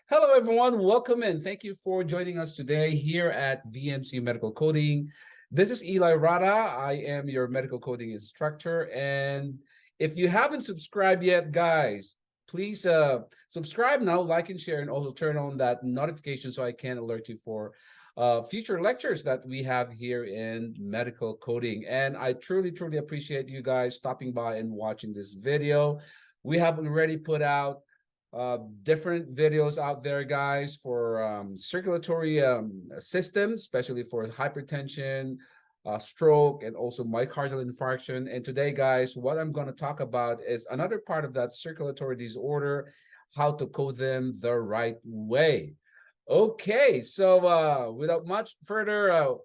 Hello, everyone. Welcome in. Thank you for joining us today here at VMC Medical Coding. This is Eli Rada. I am your medical coding instructor. And if you haven't subscribed yet, guys, please subscribe now, like and share, and also turn on that notification so I can alert you for future lectures that we have here in medical coding. And I truly appreciate you guys stopping by and watching this video. We have already put out different videos out there, guys, for circulatory system, especially for hypertension, stroke, and also myocardial infarction. And today, guys, what I'm going to talk about is another part of that circulatory disorder, how to code them the right way. Okay, so without much further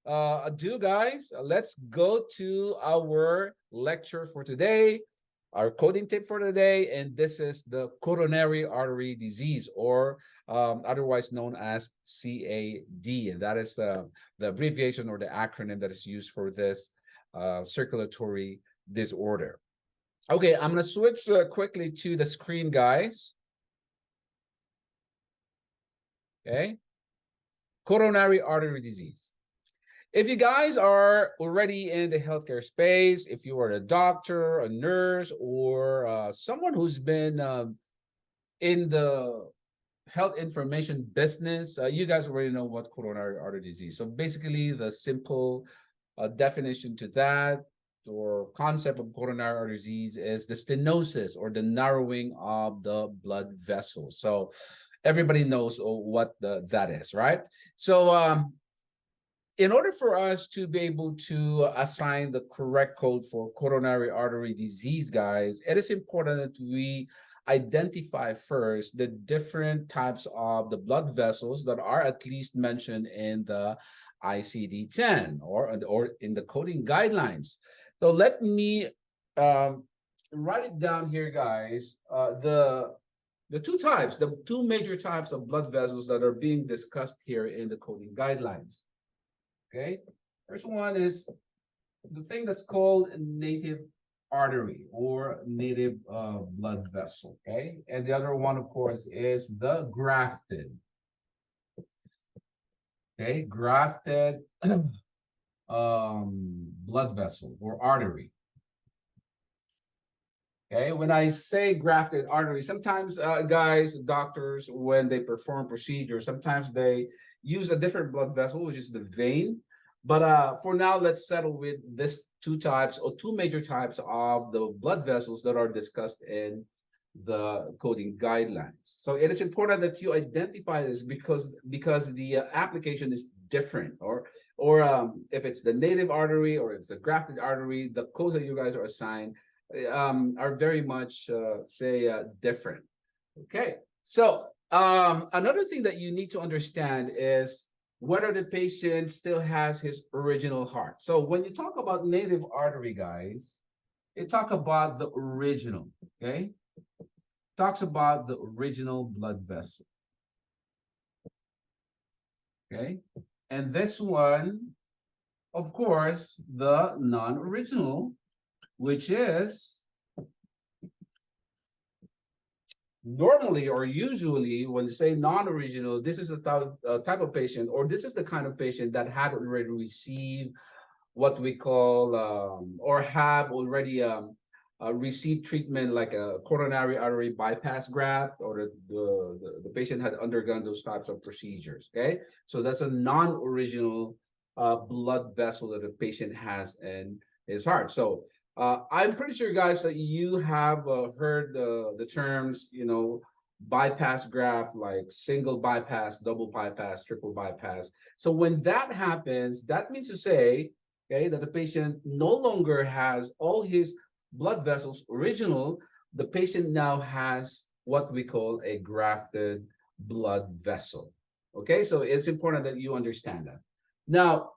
ado, guys, let's go to our lecture for today. Our coding tip for today, and this is the coronary artery disease, or otherwise known as CAD. And that is the abbreviation or the acronym that is used for this circulatory disorder. Okay, I'm going to switch quickly to the screen, guys. Okay, coronary artery disease. If you guys are already in the healthcare space, if you are a doctor, a nurse, or someone who's been in the health information business, you guys already know what coronary artery disease. So basically, the simple definition to that or concept of coronary artery disease is the stenosis or the narrowing of the blood vessels. So everybody knows what that is, right? So in order for us to be able to assign the correct code for coronary artery disease, guys, it is important that we identify first the different types of the blood vessels that are at least mentioned in the ICD-10 or in the coding guidelines. So let me write it down here, guys. The two major types of blood vessels that are being discussed here in the coding guidelines. Okay, first one is the thing that's called native artery or native blood vessel. Okay, and the other one, of course, is the grafted. Okay, grafted blood vessel or artery. Okay, when I say grafted artery, sometimes guys, doctors, when they perform procedures, sometimes they use a different blood vessel, which is the vein. But for now, let's settle with this two types or two major types of the blood vessels that are discussed in the coding guidelines. So it is important that you identify this because the application is different, or if it's the native artery or if it's the grafted artery, the codes that you guys are assigned are very much different. Okay, so another thing that you need to understand is whether the patient still has his original heart. So when you talk about native artery, guys, it talks about the original, okay? Talks about the original blood vessel. Okay, and this one, of course, the non-original, which is normally or usually when you say non-original, this is a type of patient, or this is the kind of patient that had already received what we call or have already received treatment like a coronary artery bypass graft, or the patient had undergone those types of procedures. Okay, so that's a non-original blood vessel that the patient has in his heart. So I'm pretty sure, guys, that you have heard the terms, bypass graft, like single bypass, double bypass, triple bypass. So when that happens, that means to say, okay, that the patient no longer has all his blood vessels original. The patient now has what we call a grafted blood vessel. Okay, so it's important that you understand that. Now,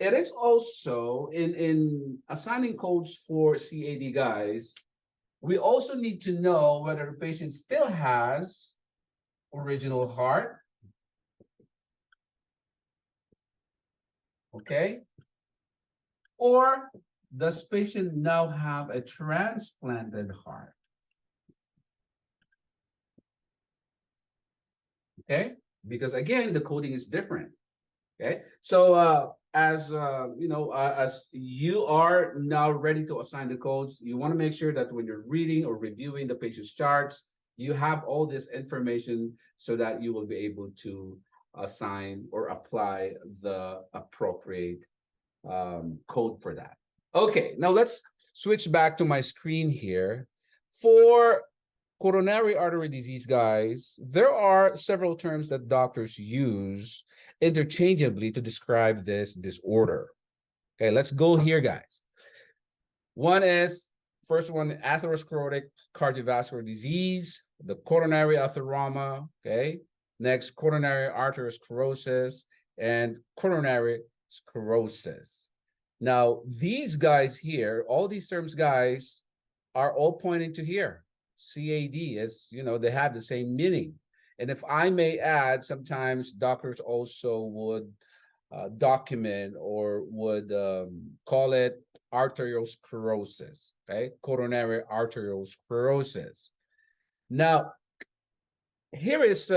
it is also in assigning codes for CAD, guys, we also need to know whether the patient still has original heart. Okay. Or does patient now have a transplanted heart? okay? Because again, the coding is different, okay? So as you are now ready to assign the codes, you want to make sure that when you're reading or reviewing the patient's charts, you have all this information so that you will be able to assign or apply the appropriate code for that. Okay, now let's switch back to my screen here. For coronary artery disease, guys, there are several terms that doctors use interchangeably to describe this disorder. Okay, let's go here, guys. First one, atherosclerotic cardiovascular disease, the coronary atheroma, okay? Next, coronary arteriosclerosis and coronary sclerosis. Now, these guys here, all these terms, guys, are all pointing to here. CAD is, they have the same meaning. And if I may add, sometimes doctors also would document or would call it arteriosclerosis, okay? Coronary arteriosclerosis. Now, here is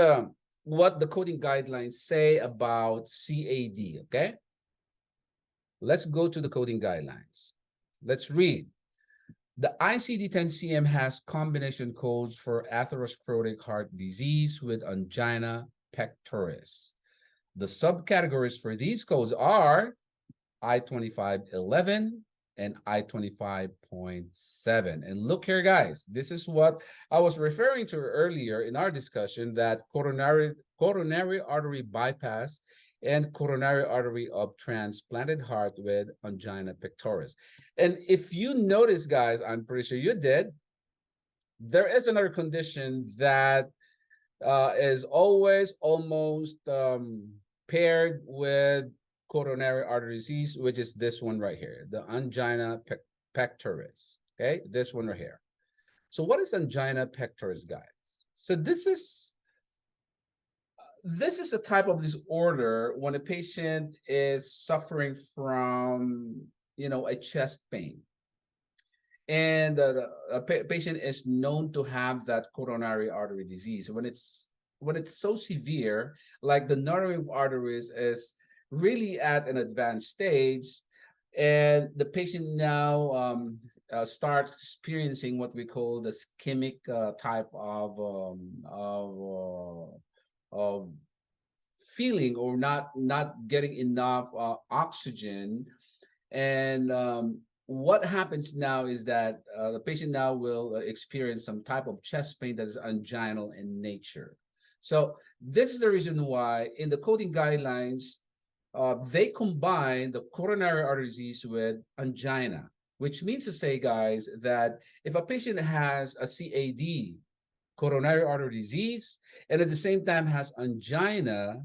what the coding guidelines say about CAD, okay? Let's go to the coding guidelines. Let's read. The ICD-10-CM has combination codes for atherosclerotic heart disease with angina pectoris. The subcategories for these codes are I-2511 and I-25.7. And look here, guys, this is what I was referring to earlier in our discussion, that coronary artery bypass and coronary artery of transplanted heart with angina pectoris. And if you notice, guys, I'm pretty sure you did, there is another condition that is always almost paired with coronary artery disease, which is this one right here, the angina pectoris, okay? This one right here. So what is angina pectoris, guys? So this is a type of disorder when a patient is suffering from, a chest pain. And a patient is known to have that coronary artery disease. When it's so severe, like the narrowing of arteries is really at an advanced stage, and the patient now starts experiencing what we call the ischemic type of feeling, or not getting enough oxygen. And what happens now is that the patient now will experience some type of chest pain that is anginal in nature. So this is the reason why in the coding guidelines, they combine the coronary artery disease with angina, which means to say, guys, that if a patient has a CAD, coronary artery disease, and at the same time has angina,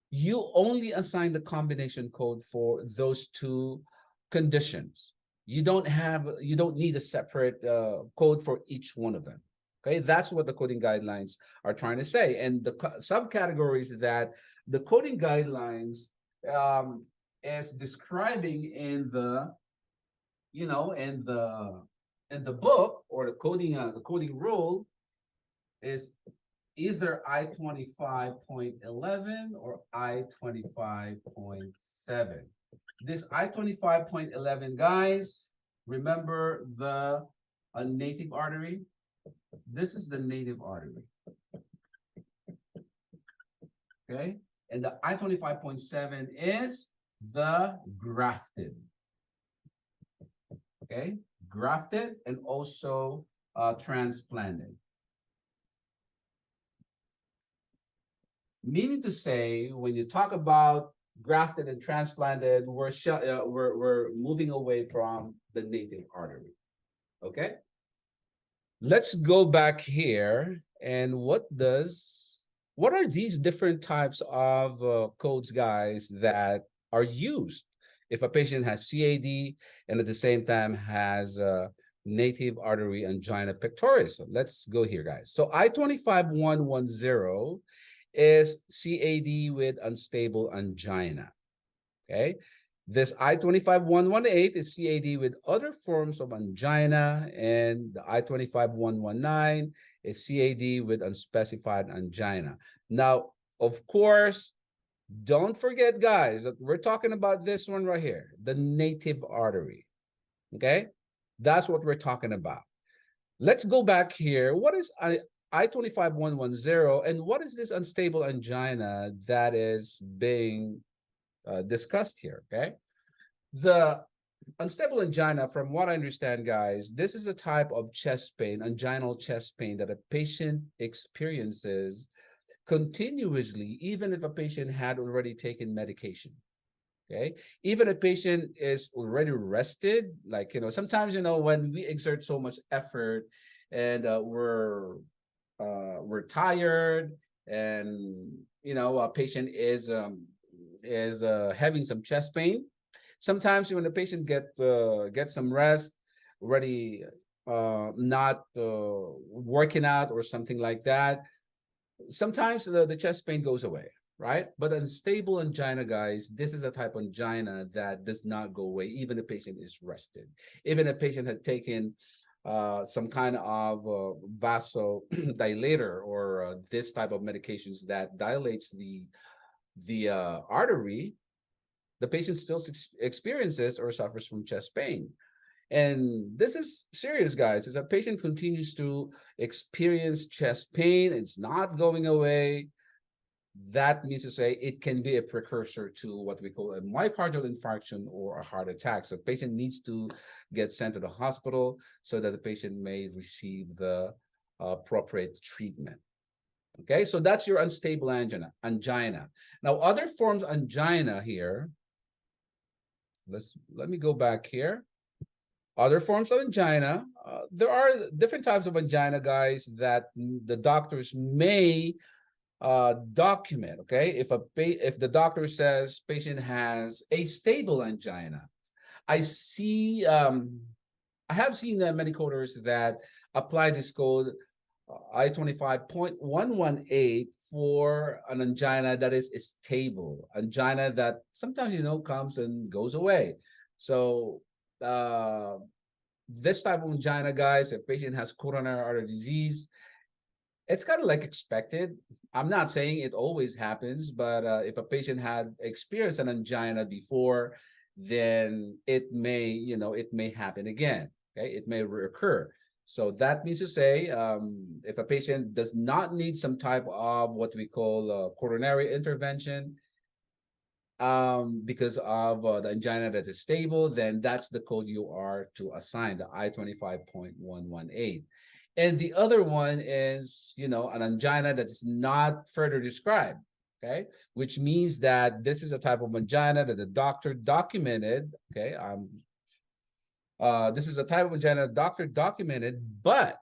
you only assign the combination code for those two conditions. You don't need a separate code for each one of them. Okay, that's what the coding guidelines are trying to say. And the subcategories that the coding guidelines is describing in the in the book, or the coding rule, is either I-25.11 or I-25.7. This I-25.11, guys, remember the native artery? This is the native artery. Okay? And the I-25.7 is the grafted. Okay? Grafted and also transplanted. Meaning to say, when you talk about grafted and transplanted, we're moving away from the native artery. Okay? Let's go back here. And what are these different types of codes, guys, that are used if a patient has CAD and at the same time has native artery angina pectoris? So let's go here, guys. So I-25110 is CAD with unstable angina. Okay. This I-25118 is CAD with other forms of angina, and the I-25119 is CAD with unspecified angina. Now, Of course, don't forget, guys, that we're talking about this one right here, the native artery. Okay, that's what we're talking about. Let's go back here. What is I-25110, and what is this unstable angina that is being discussed here? Okay, the unstable angina, from what I understand, guys, this is a type of chest pain, anginal chest pain, that a patient experiences continuously, even if a patient had already taken medication. Okay, even a patient is already rested, like, sometimes, when we exert so much effort and we're tired, and a patient is having some chest pain. Sometimes when the patient get some rest, already not working out or something like that, sometimes the chest pain goes away, right? But unstable angina, guys, this is a type of angina that does not go away even if the patient is rested. Even if the patient had taken some kind of vasodilator or this type of medications that dilates the artery, the patient still experiences or suffers from chest pain. And this is serious, guys. As a patient continues to experience chest pain, it's not going away. That means to say it can be a precursor to what we call a myocardial infarction or a heart attack. So the patient needs to get sent to the hospital so that the patient may receive the appropriate treatment. Okay, so that's your unstable angina. Now, other forms of angina here. Let me go back here. Other forms of angina, there are different types of angina, guys, that the doctors may document. Okay, if the doctor says patient has a stable angina, I have seen many coders that apply this code I-25.118 for an angina that is stable, angina that sometimes comes and goes away. So this type of angina, guys, if patient has coronary artery disease, it's kind of like expected. I'm not saying it always happens, but if a patient had experienced an angina before, then it may happen again. Okay, it may reoccur. So that means to say, if a patient does not need some type of what we call coronary intervention, because of the angina that is stable, then that's the code you are to assign, the I-25.118. And the other one is, an angina that is not further described, okay? Which means that this is a type of angina that the doctor documented, okay? This is a type of angina the doctor documented, but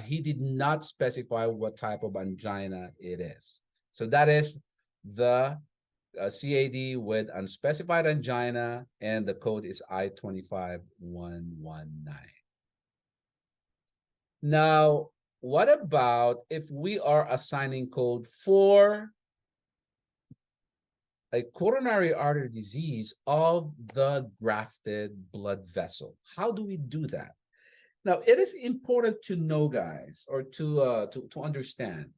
he did not specify what type of angina it is. So that is the CAD with unspecified angina, and the code is I-25119. Now, what about if we are assigning code for a coronary artery disease of the grafted blood vessel? How do we do that? Now, it is important to know, guys, or to understand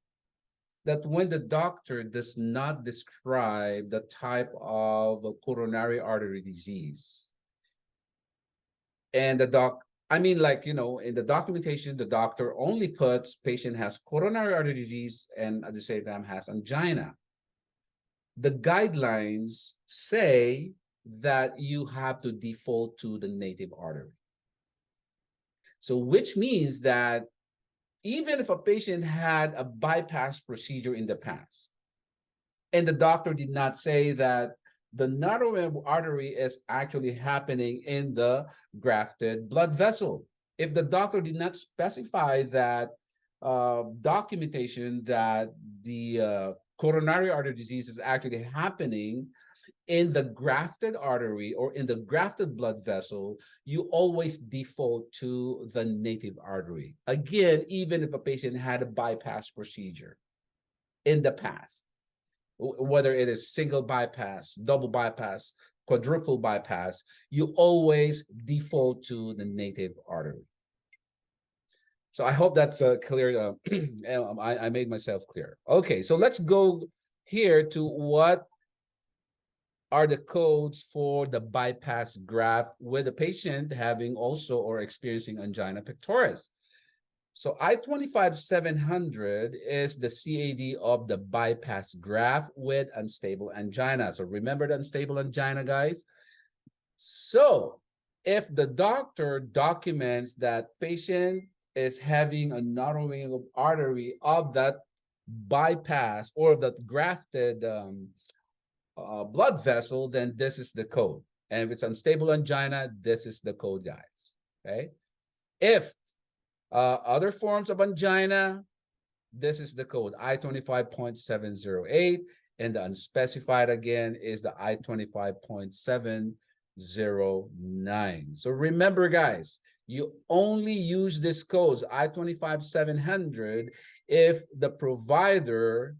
that when the doctor does not describe the type of coronary artery disease, and in the documentation, the doctor only puts patient has coronary artery disease and at the same time has angina. The guidelines say that you have to default to the native artery. So which means that even if a patient had a bypass procedure in the past, and the doctor did not say that the narrow artery is actually happening in the grafted blood vessel, if the doctor did not specify that documentation that the coronary artery disease is actually happening in the grafted artery or in the grafted blood vessel, you always default to the native artery. Again, even if a patient had a bypass procedure in the past, whether it is single bypass, double bypass, quadruple bypass, you always default to the native artery. So I hope that's clear. I made myself clear. Okay, so let's go here to what are the codes for the bypass graft with a patient having also or experiencing angina pectoris. So I-25-700 is the CAD of the bypass graft with unstable angina. So remember the unstable angina, guys? So if the doctor documents that patient is having a narrowing of artery of that bypass or that grafted blood vessel, then this is the code. And if it's unstable angina, this is the code, guys. Okay. If other forms of angina, this is the code I-25.708, and the unspecified again is the I-25.709. So remember, guys, you only use this code I-25-700 if the provider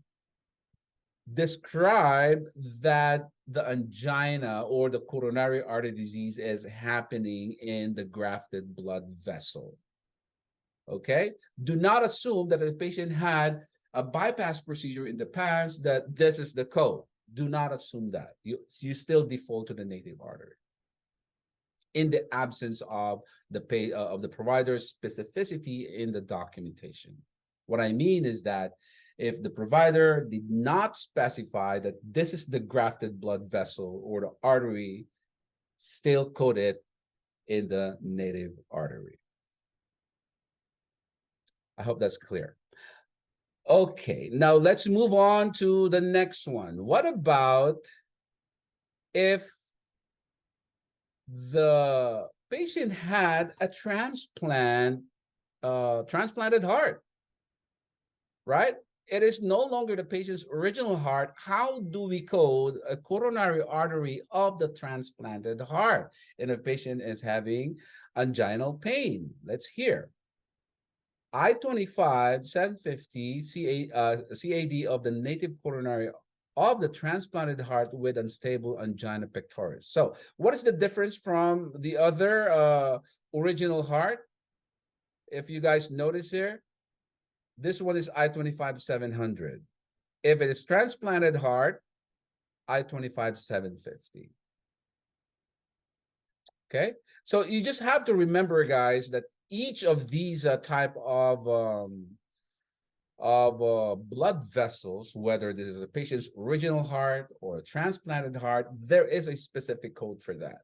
describe that the angina or the coronary artery disease is happening in the grafted blood vessel. Okay? Do not assume that the patient had a bypass procedure in the past that this is the code. Do not assume that. You still default to the native artery in the absence of the provider's specificity in the documentation. What I mean is that if the provider did not specify that this is the grafted blood vessel or the artery, still code it in the native artery. I hope that's clear. Okay, now let's move on to the next one. What about if the patient had a transplanted heart, right? It is no longer the patient's original heart. How do we code a coronary artery of the transplanted heart? And if patient is having anginal pain, let's hear. I-25-750 CAD of the native coronary of the transplanted heart with unstable angina pectoris. So what is the difference from the other original heart? If you guys notice here, this one is I-25-700. If it is transplanted heart, I-25-750. Okay, so you just have to remember, guys, that each of these type of blood vessels, whether this is a patient's original heart or a transplanted heart, there is a specific code for that.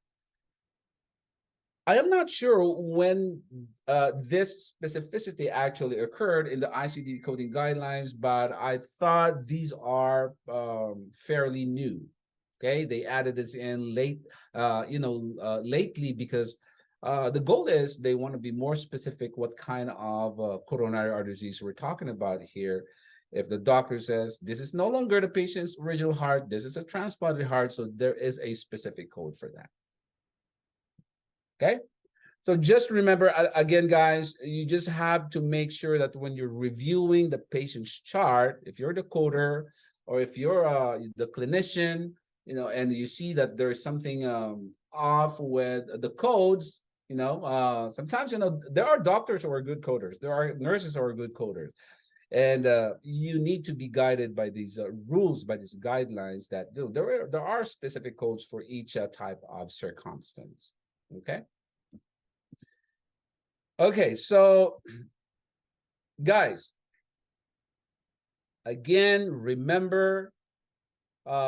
I am not sure when this specificity actually occurred in the ICD coding guidelines, but I thought these are fairly new. Okay, they added this in lately because the goal is they want to be more specific what kind of coronary artery disease we're talking about here. If the doctor says this is no longer the patient's original heart, this is a transplanted heart, so there is a specific code for that. Okay, so just remember, again, guys, you just have to make sure that when you're reviewing the patient's chart, if you're the coder or if you're the clinician, and you see that there is something off with the codes, sometimes, there are doctors who are good coders. There are nurses who are good coders. And you need to be guided by these rules, by these guidelines that there are specific codes for each type of circumstance. Okay. Okay, so guys, again, remember,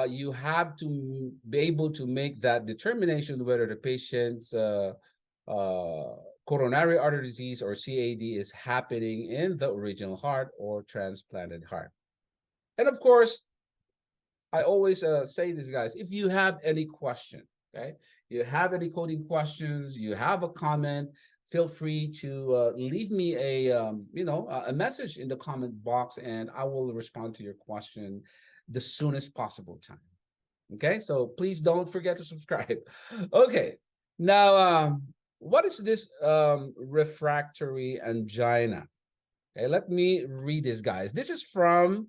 you have to be able to make that determination whether the patient's coronary artery disease or CAD is happening in the original heart or transplanted heart. And of course, I always say this, guys, if you have any question, okay, you have any coding questions, you have a comment, feel free to leave me a message in the comment box, and I will respond to your question the soonest possible time. Okay, so please don't forget to subscribe. Okay, now what is this refractory angina? Okay, let me read this, guys. This is from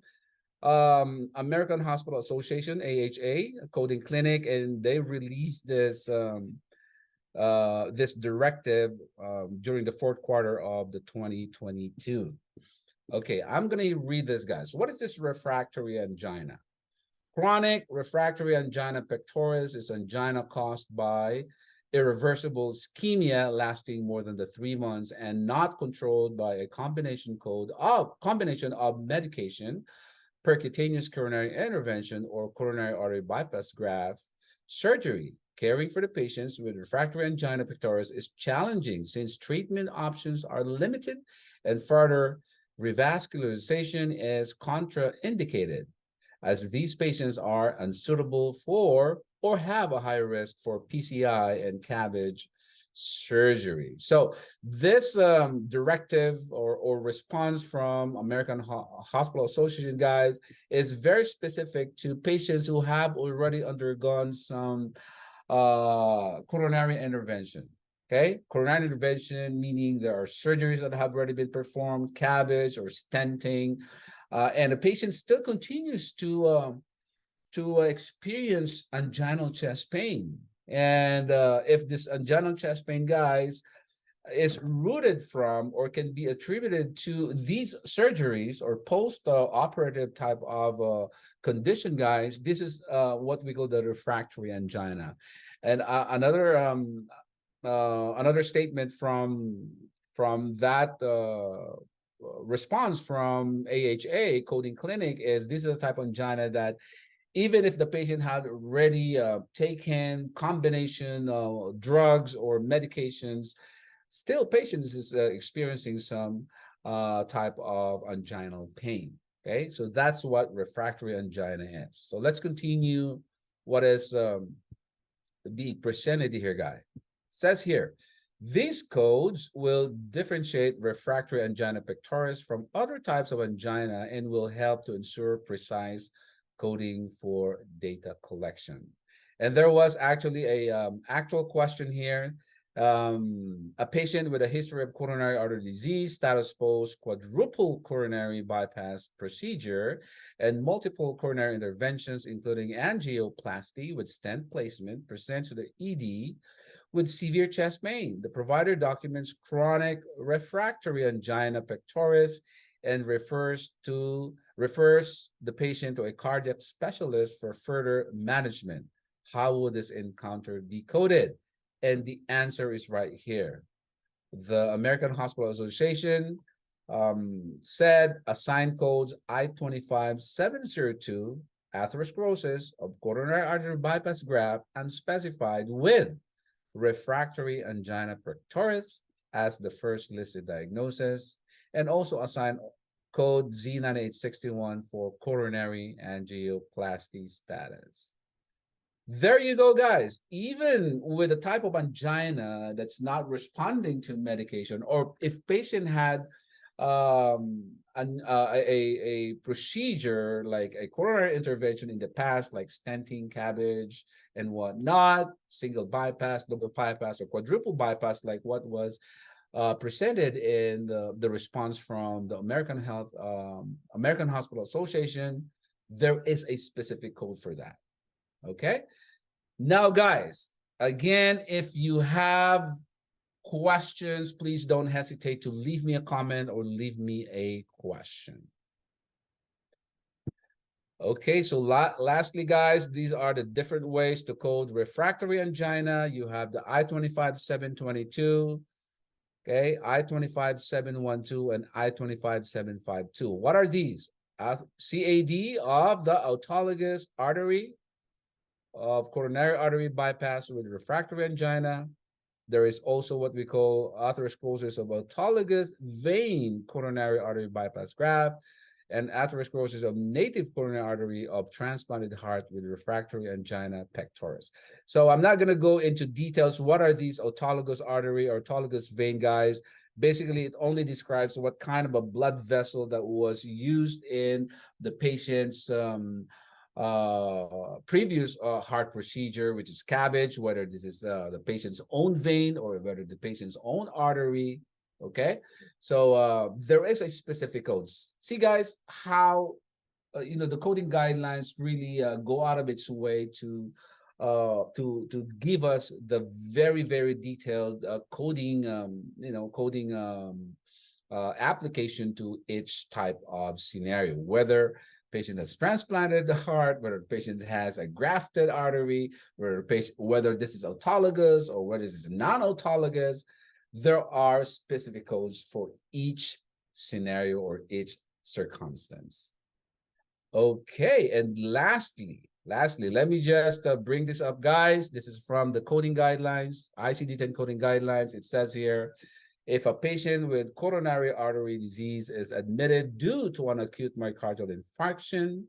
American Hospital Association, AHA, coding clinic, and they released this this directive during the fourth quarter of the 2022. Okay, I'm going to read this, guys. What is this refractory angina? Chronic refractory angina pectoris is angina caused by irreversible ischemia lasting more than the 3 months and not controlled by a combination of medication, percutaneous coronary intervention, or coronary artery bypass graft surgery. Caring for the patients with refractory angina pectoris is challenging since treatment options are limited and further revascularization is contraindicated, as these patients are unsuitable for or have a higher risk for PCI and CABG surgery. So this directive or response from American Hospital Association, guys, is very specific to patients who have already undergone some coronary intervention. Okay, coronary intervention meaning there are surgeries that have already been performed, CABG or stenting, and the patient still continues to experience anginal chest pain. And if this anginal chest pain, guys, is rooted from or can be attributed to these surgeries or post-operative type of condition, guys, this is what we call the refractory angina. And another statement from that response from AHA Coding Clinic is this is a type of angina that even if the patient had already taken combination drugs or medications, still patients is experiencing some type of anginal pain. Okay, so that's what refractory angina is. So let's continue what is being presented here, guys. Says here, these codes will differentiate refractory angina pectoris from other types of angina and will help to ensure precise coding for data collection. And there was actually a actual question here. A patient with a history of coronary artery disease, status post quadruple coronary bypass procedure, and multiple coronary interventions, including angioplasty with stent placement, presents to the ED with severe chest pain. The provider documents chronic refractory angina pectoris and refers the patient to a cardiac specialist for further management. How will this encounter be coded? And the answer is right here. The American Hospital Association said assign codes I-25702, atherosclerosis of coronary artery bypass graft, unspecified with refractory angina pectoris as the first listed diagnosis, and also assign code Z9861 for coronary angioplasty status. There you go, guys. Even with a type of angina that's not responding to medication, or if patient had a procedure like a coronary intervention in the past, like stenting, CABG, and whatnot, single bypass, double bypass, or quadruple bypass, like what was presented in the response from the American Hospital Association, there is a specific code for that. Okay. Now, guys, again, if you have questions, please don't hesitate to leave me a comment or leave me a question. Okay, so lastly, guys, these are the different ways to code refractory angina. You have the I-25722, okay, I-25712, and I-25752. What are these? CAD of the autologous artery of coronary artery bypass with refractory angina. There is also what we call atherosclerosis of autologous vein coronary artery bypass graft, and atherosclerosis of native coronary artery of transplanted heart with refractory angina pectoris. So I'm not going to go into details. What are these autologous artery or autologous vein, guys? Basically, it only describes what kind of a blood vessel that was used in the patient's previous heart procedure, which is CABG, whether this is the patient's own vein or whether the patient's own artery. Okay, so there is a specific code. See, guys, how the coding guidelines really go out of its way to give us the very, very detailed coding application to each type of scenario, whether patient has transplanted the heart, whether the patient has a grafted artery, whether this is autologous or whether this is non-autologous, there are specific codes for each scenario or each circumstance. Okay, and lastly, let me just bring this up, guys. This is from the coding guidelines, ICD-10 coding guidelines. It says here, if a patient with coronary artery disease is admitted due to an acute myocardial infarction,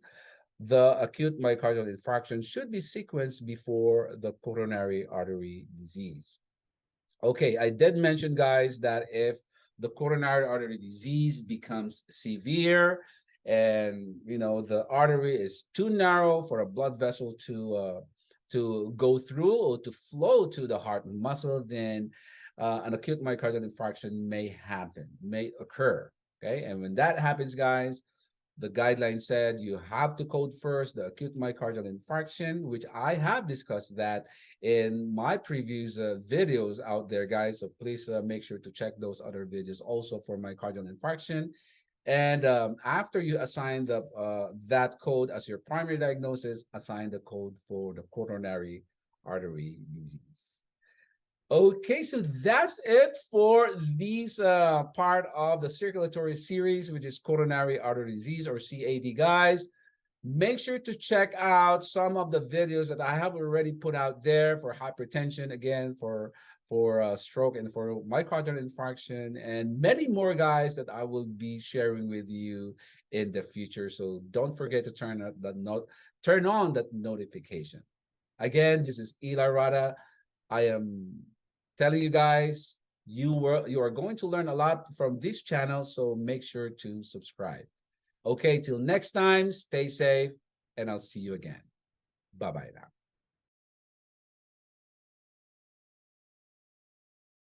the acute myocardial infarction should be sequenced before the coronary artery disease. Okay, I did mention, guys, that if the coronary artery disease becomes severe and, you know, the artery is too narrow for a blood vessel to go through or to flow to the heart muscle, then an acute myocardial infarction may occur. Okay, and when that happens, guys, the guideline said you have to code first the acute myocardial infarction, which I have discussed that in my previous videos out there, guys. So please make sure to check those other videos also for myocardial infarction. And after you assign that code as your primary diagnosis, assign the code for the coronary artery disease. Okay, so that's it for this part of the circulatory series, which is coronary artery disease, or CAD, guys. Make sure to check out some of the videos that I have already put out there for hypertension, again, for stroke and for myocardial infarction, and many more, guys, that I will be sharing with you in the future. So don't forget to turn on that notification. Again, this is Eli Rada. I am telling you guys, you are going to learn a lot from this channel, so make sure to subscribe. Okay, till next time, stay safe, and I'll see you again. Bye-bye now.